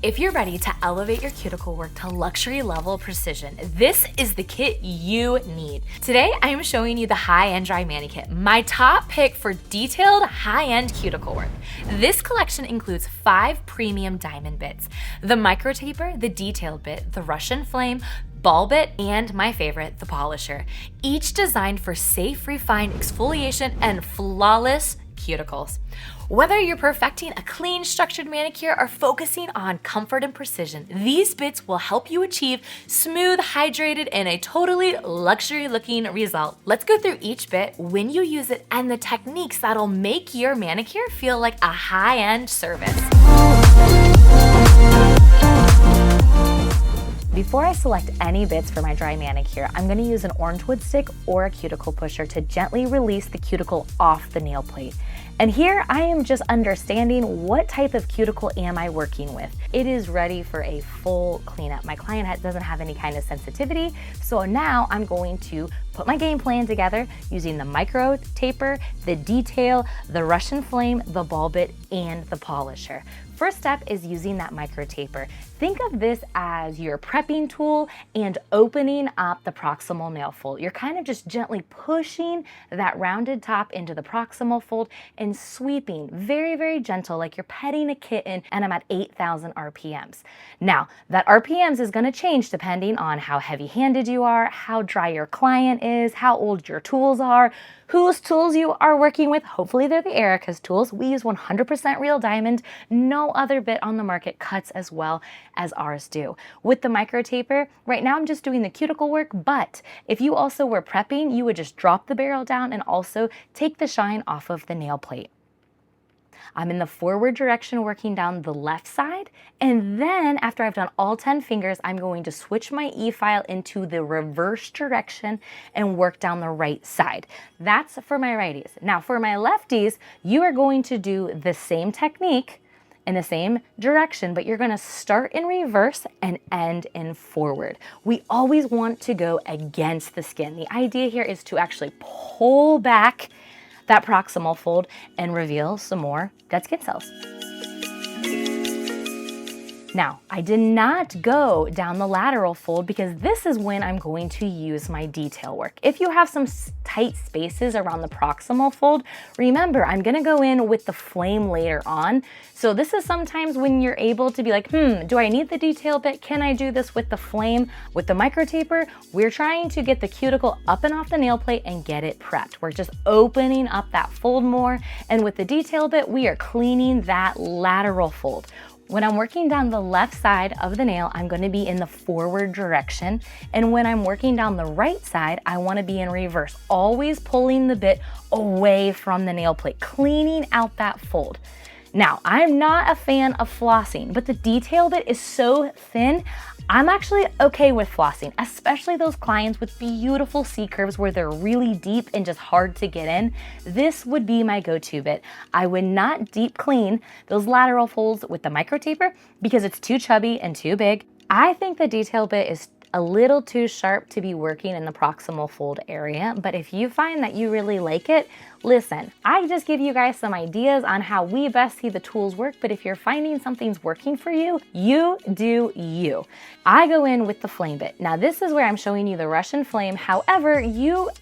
If you're ready to elevate your cuticle work to luxury level precision, this is the kit you need. Today, I am showing you the High-End Dry Manicure Kit, my top pick for detailed high-end cuticle work. This collection includes 5 premium diamond bits, the micro taper, the detailed bit, the Russian flame, ball bit, and my favorite, the polisher, each designed for safe, refined exfoliation and flawless cuticles. Whether you're perfecting a clean, structured manicure or focusing on comfort and precision, these bits will help you achieve smooth, hydrated, and a totally luxury-looking result. Let's go through each bit, when you use it, and the techniques that'll make your manicure feel like a high-end service. Before I select any bits for my dry manicure, I'm going to use an orange wood stick or a cuticle pusher to gently release the cuticle off the nail plate. And here I am just understanding what type of cuticle am I working with. It is ready for a full cleanup. My client doesn't have any kind of sensitivity, so now I'm going to put my game plan together using the micro taper, the detail, the Russian flame, the ball bit, and the polisher. First step is using that micro taper. Think of this as your prepping tool and opening up the proximal nail fold. You're kind of just gently pushing that rounded top into the proximal fold and sweeping very, very gentle, like you're petting a kitten, and I'm at 8,000 RPMs. Now, that RPMs is gonna change depending on how heavy-handed you are, how dry your client is, how old your tools are, whose tools you are working with. Hopefully they're the Erica's tools. We use 100% real diamond. No other bit on the market cuts as well as ours do. With the micro taper, right now I'm just doing the cuticle work, but if you also were prepping, you would just drop the barrel down and also take the shine off of the nail plate. I'm in the forward direction working down the left side, and then after I've done all 10 fingers, I'm going to switch my Efile into the reverse direction and work down the right side. That's for my righties. Now for my lefties, you are going to do the same technique in the same direction, but you're gonna start in reverse and end in forward. We always want to go against the skin. The idea here is to actually pull back that proximal fold and reveal some more dead skin cells. Now, I did not go down the lateral fold because this is when I'm going to use my detail work. If you have some tight spaces around the proximal fold, remember, I'm gonna go in with the flame later on. So this is sometimes when you're able to be like, do I need the detail bit? Can I do this with the flame? With the micro taper, we're trying to get the cuticle up and off the nail plate and get it prepped. We're just opening up that fold more. And with the detail bit, we are cleaning that lateral fold. When I'm working down the left side of the nail, I'm going to be in the forward direction. And when I'm working down the right side, I want to be in reverse, always pulling the bit away from the nail plate, cleaning out that fold. Now, I'm not a fan of flossing, but the detail bit is so thin, I'm actually okay with flossing, especially those clients with beautiful C-curves where they're really deep and just hard to get in. This would be my go-to bit. I would not deep clean those lateral folds with the micro taper because it's too chubby and too big. I think the detail bit is a little too sharp to be working in the proximal fold area, but if you find that you really like it, listen, I just give you guys some ideas on how we best see the tools work, but if you're finding something's working for you, you do you. I go in with the flame bit. Now this is where I'm showing you the Russian flame. However,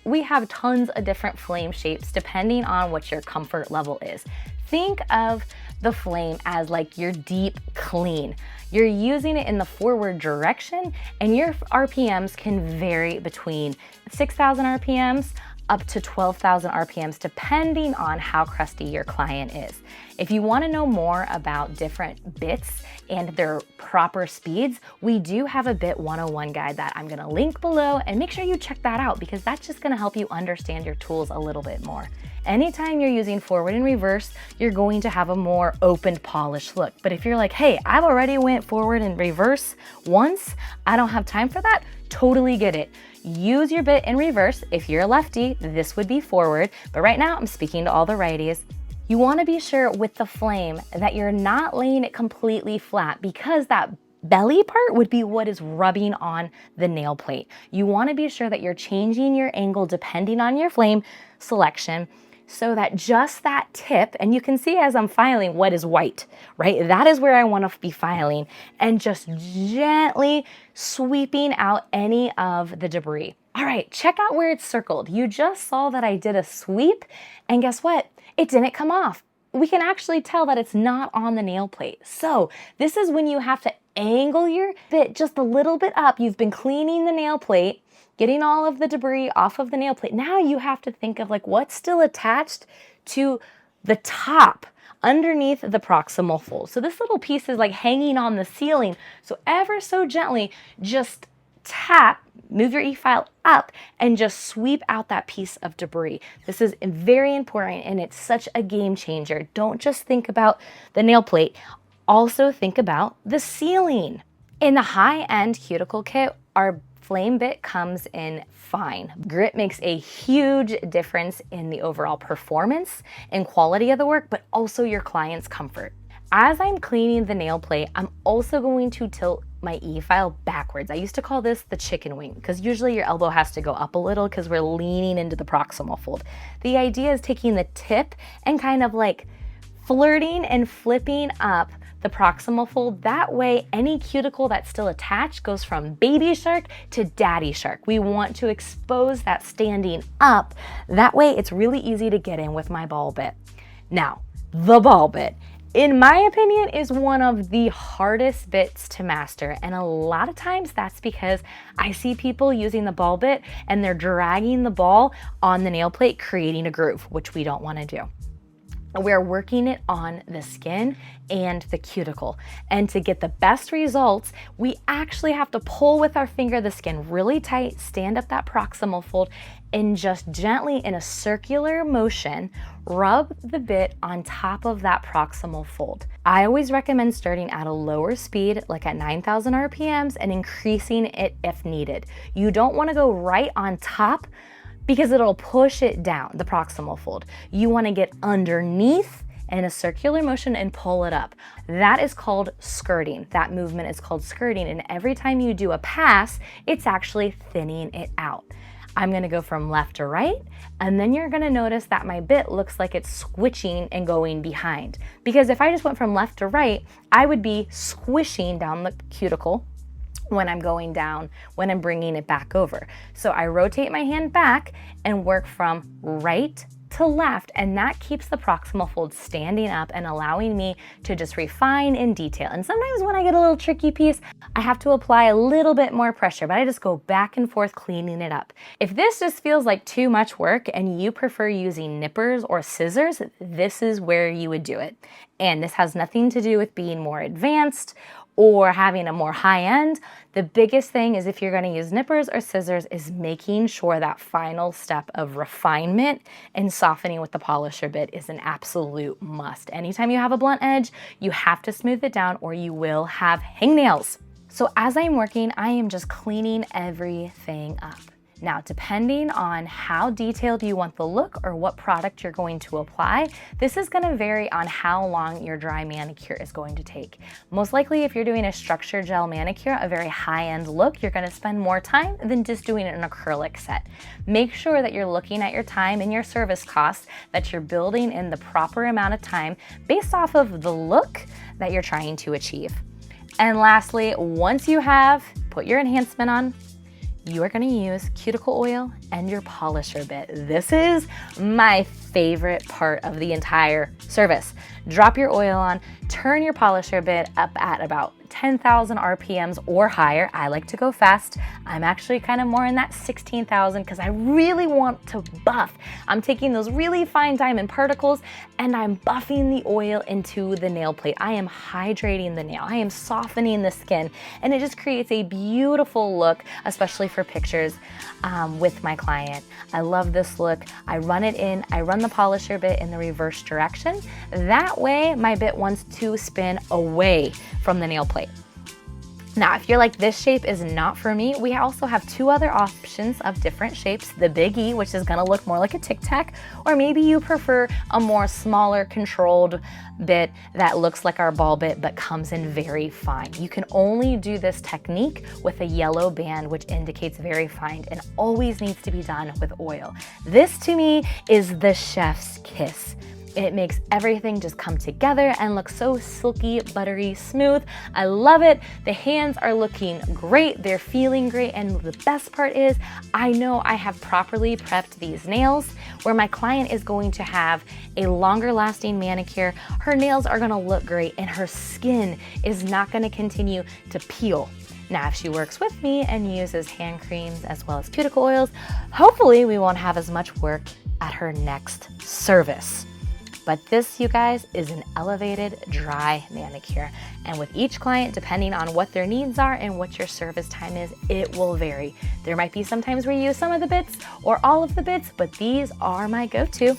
we have tons of different flame shapes depending on what your comfort level is. Think of the flame as like your deep clean. You're using it in the forward direction and your RPMs can vary between 6,000 RPMs up to 12,000 RPMs depending on how crusty your client is. If you want to know more about different bits and their proper speeds, we do have a bit 101 guide that I'm going to link below, and make sure you check that out because that's just going to help you understand your tools a little bit more. Anytime you're using forward and reverse, you're going to have a more open, polished look. But if you're like, hey, I've already went forward and reverse once, I don't have time for that, totally get it. Use your bit in reverse. If you're a lefty, this would be forward. But right now, I'm speaking to all the righties. You want to be sure with the flame that you're not laying it completely flat because that belly part would be what is rubbing on the nail plate. You want to be sure that you're changing your angle depending on your flame selection so that just that tip, and you can see as I'm filing what is white, right? That is where I want to be filing, and just gently sweeping out any of the debris. All right, check out where it's circled. You just saw that I did a sweep, and guess what? It didn't come off. We can actually tell that it's not on the nail plate. So this is when you have to angle your bit just a little bit up. You've been cleaning the nail plate, getting all of the debris off of the nail plate. Now you have to think of like what's still attached to the top underneath the proximal fold. So this little piece is like hanging on the ceiling. So ever so gently, just tap, move your e-file up, and just sweep out that piece of debris. This is very important, and it's such a game changer. Don't just think about the nail plate, also think about the ceiling. In the high-end cuticle kit, our flame bit comes in fine. Grit makes a huge difference in the overall performance and quality of the work, but also your client's comfort. As I'm cleaning the nail plate, I'm also going to tilt my e-file backwards. I used to call this the chicken wing because usually your elbow has to go up a little because we're leaning into the proximal fold. The idea is taking the tip and kind of like flirting and flipping up the proximal fold. That way, any cuticle that's still attached goes from baby shark to daddy shark. We want to expose that standing up. That way, it's really easy to get in with my ball bit. Now, the ball bit, in my opinion, is one of the hardest bits to master. And a lot of times that's because I see people using the ball bit and they're dragging the ball on the nail plate, creating a groove, which we don't want to do. We're working it on the skin and the cuticle. And to get the best results, we actually have to pull with our finger the skin really tight, stand up that proximal fold, and just gently in a circular motion, rub the bit on top of that proximal fold. I always recommend starting at a lower speed, like at 9,000 RPMs, and increasing it if needed. You don't want to go right on top because it'll push it down, the proximal fold. You wanna get underneath in a circular motion and pull it up. That is called skirting. That movement is called skirting, and every time you do a pass, it's actually thinning it out. I'm gonna go from left to right, and then you're gonna notice that my bit looks like it's switching and going behind. Because if I just went from left to right, I would be squishing down the cuticle when I'm going down, when I'm bringing it back over. So I rotate my hand back and work from right to left, and that keeps the proximal fold standing up and allowing me to just refine in detail. And sometimes when I get a little tricky piece, I have to apply a little bit more pressure, but I just go back and forth cleaning it up. If this just feels like too much work and you prefer using nippers or scissors, this is where you would do it. And this has nothing to do with being more advanced or having a more high end. The biggest thing is if you're gonna use nippers or scissors is making sure that final step of refinement and softening with the polisher bit is an absolute must. Anytime you have a blunt edge, you have to smooth it down or you will have hangnails. So as I'm working, I am just cleaning everything up. Now, depending on how detailed you want the look or what product you're going to apply, this is gonna vary on how long your dry manicure is going to take. Most likely, if you're doing a structured gel manicure, a very high-end look, you're gonna spend more time than just doing an acrylic set. Make sure that you're looking at your time and your service costs, that you're building in the proper amount of time based off of the look that you're trying to achieve. And lastly, once you have put your enhancement on, you are gonna use cuticle oil and your polisher bit. This is my favorite part of the entire service. Drop your oil on, turn your polisher bit up at about 10,000 RPMs or higher. I like to go fast. I'm actually kind of more in that 16,000 because I really want to buff. I'm taking those really fine diamond particles and I'm buffing the oil into the nail plate. I am hydrating the nail. I am softening the skin, and it just creates a beautiful look, especially for pictures with my client. I love this look. I run it in, I run the polisher bit in the reverse direction. That way my bit wants to spin away from the nail plate. Now, if you're like, this shape is not for me, we also have two other options of different shapes. The Big E, which is gonna look more like a Tic Tac, or maybe you prefer a more smaller controlled bit that looks like our ball bit but comes in very fine. You can only do this technique with a yellow band, which indicates very fine and always needs to be done with oil. This to me is the chef's kiss. It makes everything just come together and look so silky, buttery, smooth. I love it. The hands are looking great. They're feeling great. And the best part is, I know I have properly prepped these nails where my client is going to have a longer lasting manicure. Her nails are gonna look great and her skin is not gonna continue to peel. Now, if she works with me and uses hand creams as well as cuticle oils, hopefully we won't have as much work at her next service. But this, you guys, is an elevated dry manicure. And with each client, depending on what their needs are and what your service time is, it will vary. There might be some times where you use some of the bits or all of the bits, but these are my go-to.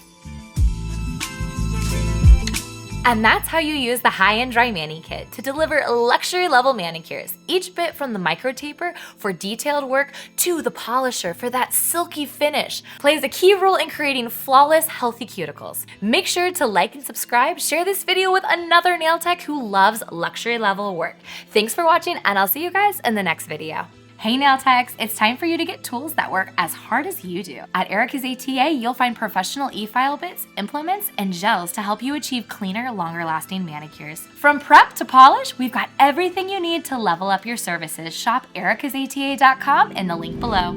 And that's how you use the High-End Dry Manicure Kit to deliver luxury level manicures. Each bit from the micro taper for detailed work to the polisher for that silky finish plays a key role in creating flawless, healthy cuticles. Make sure to like and subscribe, share this video with another nail tech who loves luxury level work. Thanks for watching, and I'll see you guys in the next video. Hey nail techs, it's time for you to get tools that work as hard as you do. At Erica's ATA, you'll find professional Efile bits, implements, and gels to help you achieve cleaner, longer lasting manicures. From prep to polish, we've got everything you need to level up your services. Shop ericasata.com in the link below.